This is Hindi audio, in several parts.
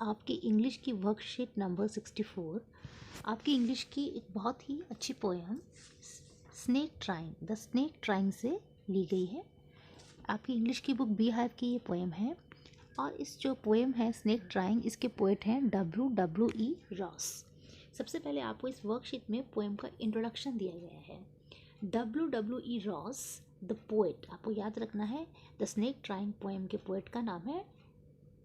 आपकी इंग्लिश की वर्कशीट नंबर 64 आपकी इंग्लिश की एक बहुत ही अच्छी poem snake trying the snake trying से ली गई है। आपकी इंग्लिश की बुक बी हाइव की ये पोएम है और इस जो पोएम है स्नेक ट्राइंग, इसके पोएट हैं W.E. रॉस। सबसे पहले आपको इस वर्कशीट में पोएम का इंट्रोडक्शन दिया गया है। W.E. रॉस द पोएट, आपको याद रखना है द स्नेक ट्राइंग पोएम के पोएट का नाम है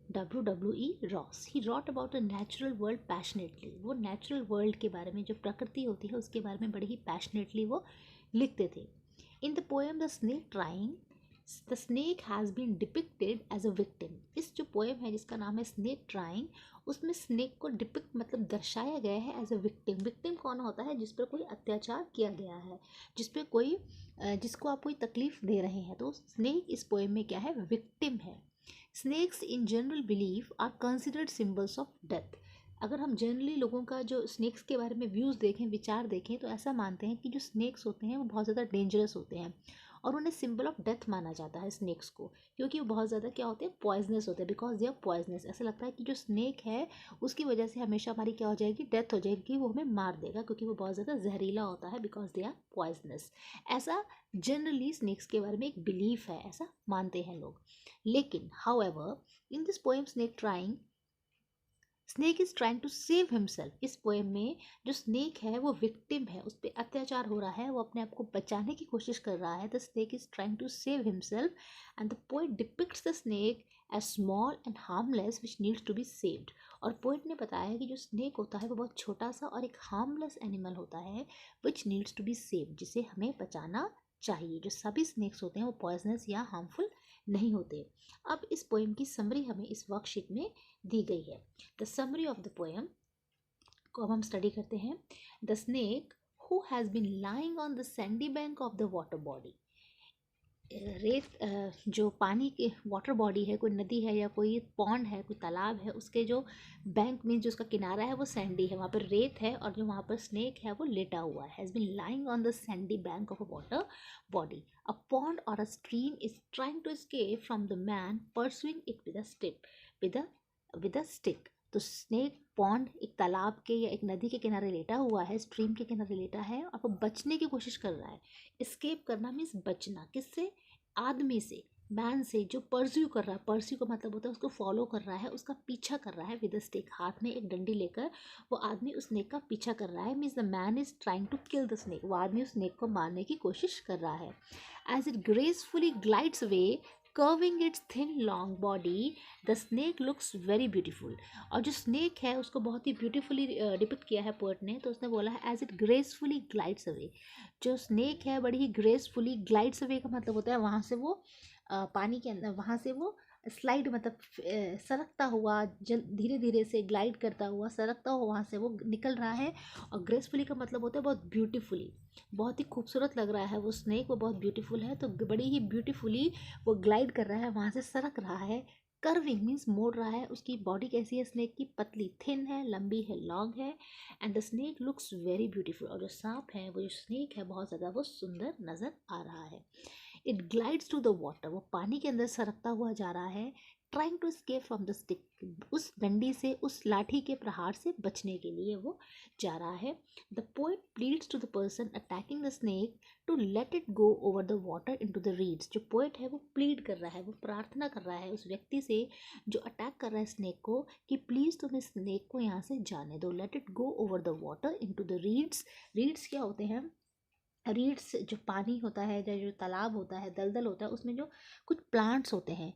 W.E. Ross. He wrote about a natural world passionately. वो नेचुरल वर्ल्ड के बारे में, जो प्रकृति होती है उसके बारे में बड़े ही पैशनेटली वो लिखते थे। In the poem the snake trying the snake has been depicted as a victim. इस जो पोएम है जिसका नाम है स्नेक ट्राइंग, उसमें स्नेक को डिपिक्ट मतलब दर्शाया गया है एज अ विक्टिम। विक्टिम कौन होता है? जिस पर कोई अत्याचार किया गया है, जिस पर कोई जिसको आप कोई तकलीफ दे रहे हैं, तो स्नेक इस पोएम में क्या है? विक्टिम है। Snakes in general belief are considered symbols of death. अगर हम जनरली लोगों का जो स्नेक्स के बारे में व्यूज़ देखें, विचार देखें, तो ऐसा मानते हैं कि जो स्नेक्स होते हैं वो बहुत ज़्यादा डेंजरस होते हैं और उन्हें सिंबल ऑफ डेथ माना जाता है स्नेक्स को, क्योंकि वो बहुत ज़्यादा क्या होते हैं? पॉइजनस होते हैं। Because they are poisonous. ऐसा लगता है कि जो स्नेक है उसकी वजह से हमेशा हमारी क्या हो जाएगी? डेथ हो जाएगी, वो हमें मार देगा, क्योंकि वो बहुत ज़्यादा जहरीला होता है। Because they are poisonous. ऐसा जनरली स्नेक्स के बारे में एक बिलीफ है, ऐसा मानते हैं लोग। लेकिन however in this poem snake is trying to save himself. इस पोएम में जो स्नेक है वो विक्टिम है, उस पर अत्याचार हो रहा है, वो अपने आप को बचाने की कोशिश कर रहा है। The snake is trying to save himself and the poet depicts the snake as small and harmless which needs to be saved. और पोएट ने बताया कि जो स्नेक होता है वो बहुत छोटा सा और एक हार्मलेस एनिमल होता है which needs to be saved, जिसे हमें बचाना चाहिए। जो सभी स्नेक्स होते हैं वो पॉइजनस या हार्मफुल नहीं होते। अब इस पोएम की समरी हमें इस वर्कशीट में दी गई है। The summary of the poem को अब हम स्टडी करते हैं। The snake who has been lying on the sandy bank of the water body. रेत जो पानी के वाटर बॉडी है, कोई नदी है या कोई पॉन्ड है, कोई तालाब है, उसके जो बैंक में जो उसका किनारा है वो सैंडी है, वहाँ पर रेत है और जो वहाँ पर स्नेक है वो लेटा हुआ है। Has been lying on the sandy bank of a water body. A pond और a stream is trying to escape from the man pursuing it with a stick with a stick। तो स्नेक पॉन्ड एक तालाब के या एक नदी के किनारे लेटा हुआ है, स्ट्रीम के किनारे लेटा है और वो बचने की कोशिश कर रहा है। एस्केप करना मीन्स बचना। किससे? आदमी से, मैन से, जो परस्यू कर रहा है। परस्यू का मतलब होता है उसको फॉलो कर रहा है, उसका पीछा कर रहा है विद अ स्टिक। हाथ में एक डंडी लेकर वो आदमी उस स्नेक का पीछा कर रहा है। Means the man is trying to kill the snake. वो आदमी उस स्नेक को मारने की कोशिश कर रहा है। As it gracefully glides away curving its thin long body the snake looks very beautiful। और जो स्नेक है उसको बहुत ही ब्यूटीफुली डिपिक्ट किया है पोएट ने। तो उसने बोला है as it gracefully glides away. जो स्नेक है बड़ी ही ग्रेसफुली, ग्लाइड्स अवे का मतलब होता है वहाँ से वो पानी के अंदर, वहाँ से वो स्लाइड मतलब सरकता हुआ, जल धीरे धीरे से ग्लाइड करता हुआ, सरकता हुआ वहाँ से वो निकल रहा है। और ग्रेसफुली का मतलब होता है बहुत ब्यूटीफुली, बहुत ही खूबसूरत लग रहा है वो स्नेक, वो बहुत ब्यूटीफुल है। तो बड़ी ही ब्यूटीफुली वो ग्लाइड कर रहा है, वहाँ से सरक रहा है। कर्विंग मीन्स मोड़ रहा है। उसकी बॉडी कैसी है स्नेक की? पतली, थिन है, लंबी है, लॉन्ग है। And the snake looks very beautiful. और जो सांप है, वो जो स्नेक है, बहुत ज़्यादा वो सुंदर नज़र आ रहा है। It glides to the water. वो पानी के अंदर सरकता हुआ जा रहा है। Trying to escape from the stick. उस डंडी से, उस लाठी के प्रहार से बचने के लिए वो जा रहा है। The poet pleads to the person attacking the snake to let it go over the water into the reeds. जो पोएट है वो प्लीड कर रहा है, वो प्रार्थना कर रहा है उस व्यक्ति से जो अटैक कर रहा है स्नेक को, कि प्लीज़ तुम इस स्नेक को यहाँ से जाने दो। Late it go over the water into the reads. Reads क्या होते हैं? रीड्स जो पानी होता है या जो तालाब होता है, दलदल होता है, उसमें जो कुछ प्लांट्स होते हैं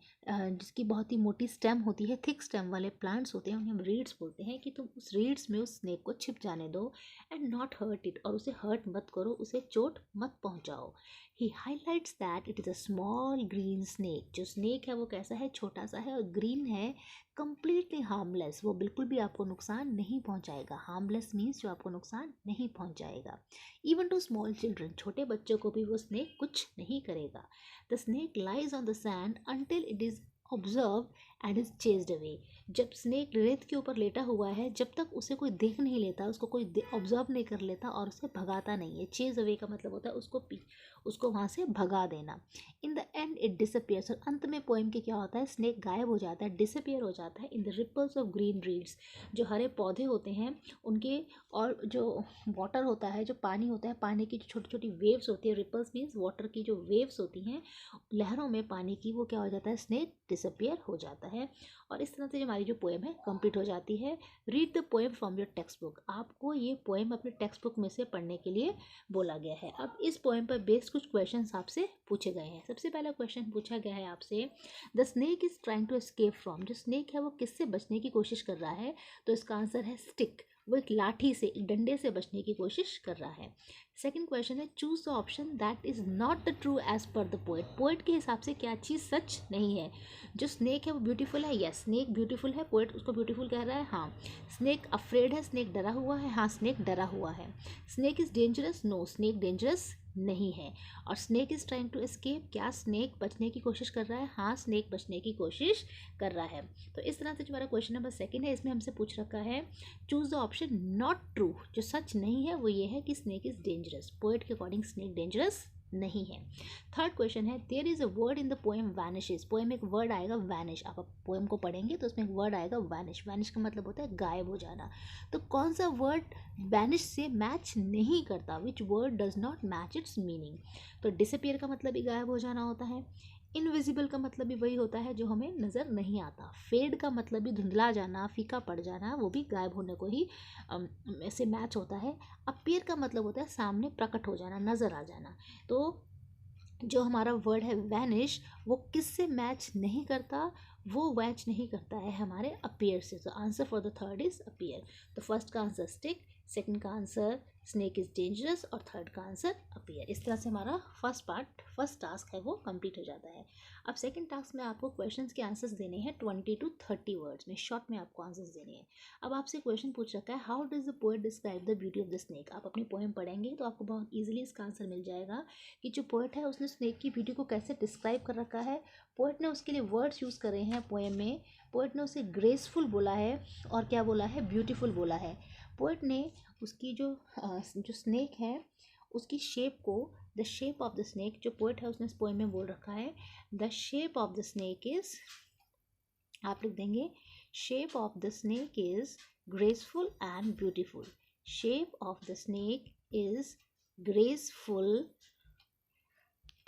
जिसकी बहुत ही मोटी स्टेम होती है, थिक स्टेम वाले प्लांट्स होते हैं, उन्हें हम रीड्स बोलते हैं। कि तुम उस रीड्स में उस स्नेक को छिप जाने दो एंड नॉट हर्ट इट। और उसे हर्ट मत करो, उसे चोट मत पहुंचाओ। He highlights that it is a small green snake. जो स्नेक है वो कैसा है? छोटा सा है और ग्रीन है, कंप्लीटली हार्मलेस। वो बिल्कुल भी आपको नुकसान नहीं पहुंचाएगा। हार्मलेस मीन्स जो आपको नुकसान नहीं पहुंचाएगा। इवन टू स्मॉल चिल्ड्रन, छोटे बच्चों को भी वो स्नेक कुछ नहीं करेगा। The snake lies on the sand until it is observe and is chased away. जब स्नेक रेत के ऊपर लेटा हुआ है, जब तक उसे कोई देख नहीं लेता, उसको कोई ऑब्जर्व नहीं कर लेता और उसे भगाता नहीं है। चेज अवे का मतलब होता है उसको वहाँ से भगा देना। In the end it disappears, और अंत में पोएम के क्या होता है, स्नेक गायब हो जाता है, डिसअपियर हो जाता है in the ripples of green reeds, जो हरे पौधे होते हैं उनके, और जो वाटर होता है, जो पानी होता है, पानी की जो छोटी छोटी वेव्स होती है, रिपल्स मीन्स वाटर की जो वेव्स होती हैं, लहरों में पानी की, वो क्या हो जाता है, स्नेक डिसअपियर हो जाता है। और इस तरह से जो हमारी जो पोएम है कंप्लीट हो जाती है। Read the poem from your text book, आपको ये पोएम अपने टेक्स्ट बुक में से पढ़ने के लिए बोला गया है। अब इस पोएम पर बेस्ड कुछ क्वेश्चंस आपसे पूछे गए हैं। सबसे पहला क्वेश्चन पूछा गया है आपसे, the snake is trying to escape from, जो स्नेक है वो किससे बचने की कोशिश कर रहा है, तो इसका आंसर है स्टिक, वो एक लाठी से, एक डंडे से बचने की कोशिश कर रहा है। सेकंड क्वेश्चन है, choose the option that is not the true as per the poet, poet के हिसाब से क्या चीज़ सच नहीं है। जो स्नेक है वो ब्यूटीफुल है, यस स्नेक ब्यूटीफुल है, पोएट उसको ब्यूटीफुल कह रहा है, हाँ। स्नेक अफ्रेड है, स्नेक डरा हुआ है, हाँ स्नेक डरा हुआ है। Snake is dangerous, no snake dangerous नहीं है। और snake is trying to escape, क्या स्नेक बचने की कोशिश कर रहा है, हाँ स्नेक बचने की कोशिश कर रहा है। तो इस तरह से जो हमारा क्वेश्चन नंबर सेकंड है, इसमें हमसे पूछ रखा है choose the option not true, जो सच नहीं है वो ये है कि स्नेक इज डेंजरस, पोएट के अकॉर्डिंग स्नेक डेंजरस नहीं है। थर्ड क्वेश्चन है, there is a word in the poem vanishes, poem में एक वर्ड आएगा वैनिश, आप पोएम को पढ़ेंगे तो उसमें एक वर्ड आएगा वैनिश, वैनिश का मतलब होता है गायब हो जाना। तो कौन सा वर्ड वैनिश से मैच नहीं करता, which word does not match it's meaning, तो डिसअपियर का मतलब भी गायब हो जाना होता है, इनविजिबल का मतलब भी वही होता है जो हमें नज़र नहीं आता, फेड का मतलब भी धुंधला जाना, फीका पड़ जाना, वो भी गायब होने को ही से मैच होता है। अपीयर का मतलब होता है सामने प्रकट हो जाना, नज़र आ जाना। तो जो हमारा वर्ड है वैनिश, वो किससे मैच नहीं करता, वो मैच नहीं करता है हमारे अपीयर से। तो answer for the third is appear. तो फर्स्ट का आंसर स्टिक, सेकंड का आंसर स्नेक इज डेंजरस और थर्ड का आंसर अपीयर। इस तरह से हमारा फर्स्ट टास्क है वो कंप्लीट हो जाता है। अब सेकंड टास्क में आपको क्वेश्चंस के आंसर्स देने हैं 20 to 30 वर्ड्स में, शॉर्ट में आपको आंसर्स देने हैं। अब आपसे क्वेश्चन पूछ रखा है, how does the poet describe the beauty of the snake, आप अपनी पोएम पढ़ेंगे तो आपको बहुत ईजिली इसका आंसर मिल जाएगा कि जो पोएट है उसने स्नेक की ब्यूटी को कैसे डिस्क्राइब कर रखा है। पोएट ने उसके लिए वर्ड्स यूज़ करे हैं पोएम में, पोएट ने उसे ग्रेसफुल बोला है और क्या बोला है, ब्यूटीफुल बोला है। पोएट ने उसकी जो स्नेक है उसकी शेप को, the shape of the snake, जो पोएट है उसने इस पोएम में बोल रखा है, the shape of the snake is, आप लिख देंगे shape of the snake is graceful and beautiful, shape of the snake is graceful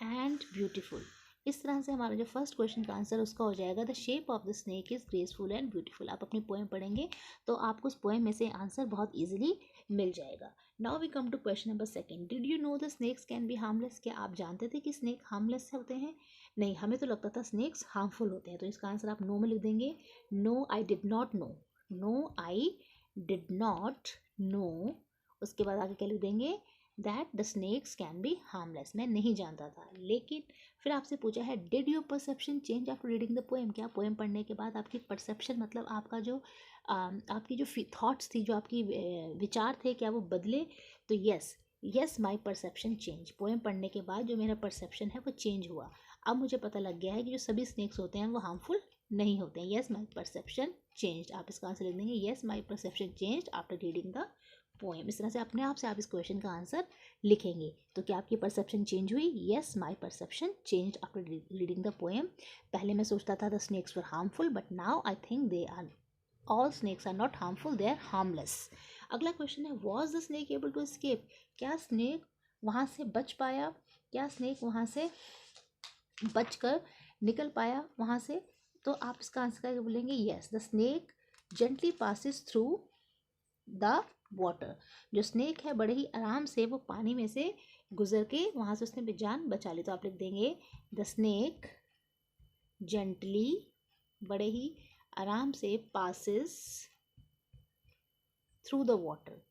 and beautiful. इस तरह से हमारा जो फर्स्ट क्वेश्चन का आंसर उसका हो जाएगा, the shape of the snake is graceful and beautiful. आप अपनी पोएम पढ़ेंगे तो आपको उस पोएम में से आंसर बहुत इजीली मिल जाएगा। Now we come to question number second, did you know the snakes can be harmless, क्या आप जानते थे कि स्नेक हार्मलेस होते हैं? नहीं, हमें तो लगता था स्नेक्स हार्मफुल होते हैं। तो इसका आंसर आप नो में लिख देंगे, no I did not know, no I did not know. उसके बाद आगे क्या लिख देंगे, that the snakes can be harmless, मैं नहीं जानता था। लेकिन फिर आपसे पूछा है, did your perception change after reading the poem, क्या पोएम पढ़ने के बाद आपकी परसेप्शन मतलब आपका जो आपकी जो थॉट्स थी, जो आपकी विचार थे, क्या वो बदले? तो yes my perception change, poem पढ़ने के बाद जो मेरा परसेप्शन है वो चेंज हुआ। अब मुझे पता लग गया है कि जो सभी स्नेक्स होते हैं वो हार्मफुल नहीं होते हैं। यस माई परसेप्शन चेंज, आप इसका आंसर लिख देंगे, yes my perception change after reading the poem. इस तरह से अपने आप से आप इस क्वेश्चन का आंसर लिखेंगे। तो क्या आपकी परसेप्शन चेंज हुई? Yes my perception change after reading the poem. पहले मैं सोचता था the snakes were harmful, but now I think they are, all snakes are not harmful, they are harmless. अगला क्वेश्चन है, was the snake able to escape, क्या स्नेक वहाँ से बच पाया, क्या स्नेक वहाँ से बच कर निकल पाया वहाँ से? तो आप इसका आंसर करके बोलेंगे, yes the snake gently passes through the water, जो स्नेक है बड़े ही आराम से वो पानी में से गुजर के वहाँ से उसने जान बचा ली। तो आप लिख देंगे, द स्नेक जेंटली, बड़े ही आराम से, पासिस थ्रू द वाटर,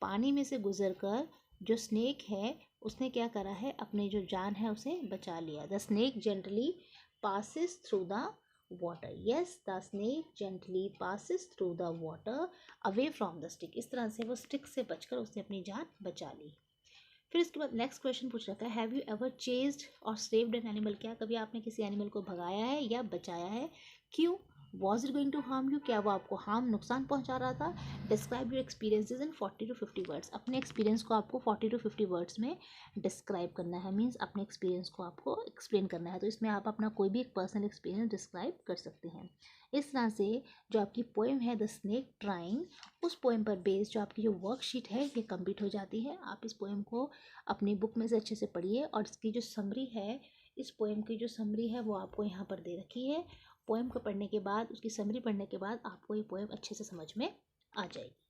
पानी में से गुजर कर जो स्नेक है उसने क्या करा है, अपने जो जान है उसे बचा लिया। The snake gently passes through the water, yes the snake gently passes through the water away from the stick, इस तरह से वो स्टिक से बचकर उसने अपनी जान बचा ली। फिर इसके बाद नेक्स्ट क्वेश्चन पूछ रखा है, हैव यू एवर चेज्ड और सेव्ड एन एनिमल? क्या कभी आपने किसी एनिमल को भगाया है या बचाया है? क्यों? Was it going to harm you? क्या वो आपको नुकसान पहुंचा रहा था? Describe your experiences in 40 to 50 words. अपने एक्सपीरियंस को आपको 40 to 50 वर्ड्स में डिस्क्राइब करना है, मीन्स अपने एक्सपीरियंस को आपको एक्सप्लेन करना है। तो इसमें आप अपना कोई भी एक पर्सनल एक्सपीरियंस डिस्क्राइब कर सकते हैं। इस तरह से जो आपकी पोएम है द स्नेक ट्राइंग, उस पोएम पर बेस्ड जो आपकी जो वर्कशीट है ये कंप्लीट हो जाती है। आप इस पोएम को अपनी बुक में से अच्छे से पढ़िए, और इसकी जो समरी है, इस पोएम की जो समरी है वो आपको यहाँ पर दे रखी है। पोएम को पढ़ने के बाद, उसकी समरी पढ़ने के बाद आपको ये पोएम अच्छे से समझ में आ जाएगी।